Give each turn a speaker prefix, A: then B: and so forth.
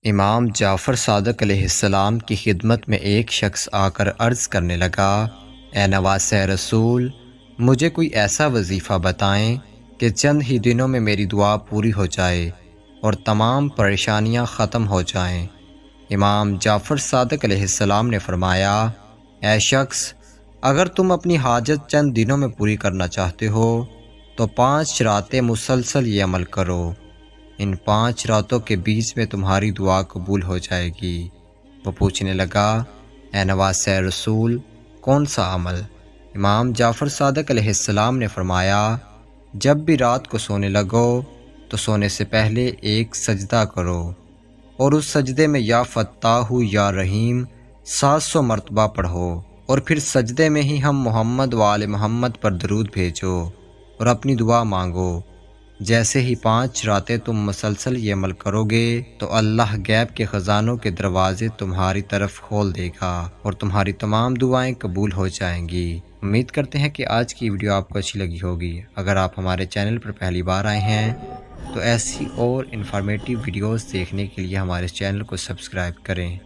A: امام جعفر صادق علیہ السلام کی خدمت میں ایک شخص آ کر عرض کرنے لگا، اے نواسہ رسول، مجھے کوئی ایسا وظیفہ بتائیں کہ چند ہی دنوں میں میری دعا پوری ہو جائے اور تمام پریشانیاں ختم ہو جائیں۔ امام جعفر صادق علیہ السلام نے فرمایا، اے شخص، اگر تم اپنی حاجت چند دنوں میں پوری کرنا چاہتے ہو تو 5 راتیں مسلسل یہ عمل کرو۔ ان 5 راتوں کے بیچ میں تمہاری دعا قبول ہو جائے گی۔ وہ پوچھنے لگا، اے نواسہ رسول، کون سا عمل؟ امام جعفر صادق علیہ السلام نے فرمایا، جب بھی رات کو سونے لگو تو سونے سے پہلے ایک سجدہ کرو اور اس سجدے میں یا فتاح یا رحیم 700 مرتبہ پڑھو، اور پھر سجدے میں ہی ہم محمد و آل محمد پر درود بھیجو اور اپنی دعا مانگو۔ جیسے ہی 5 راتیں تم مسلسل یہ عمل کرو گے تو اللہ غیب کے خزانوں کے دروازے تمہاری طرف کھول دے گا اور تمہاری تمام دعائیں قبول ہو جائیں گی۔ امید کرتے ہیں کہ آج کی ویڈیو آپ کو اچھی لگی ہوگی۔ اگر آپ ہمارے چینل پر پہلی بار آئے ہیں تو ایسی اور انفارمیٹیو ویڈیوز دیکھنے کے لیے ہمارے چینل کو سبسکرائب کریں۔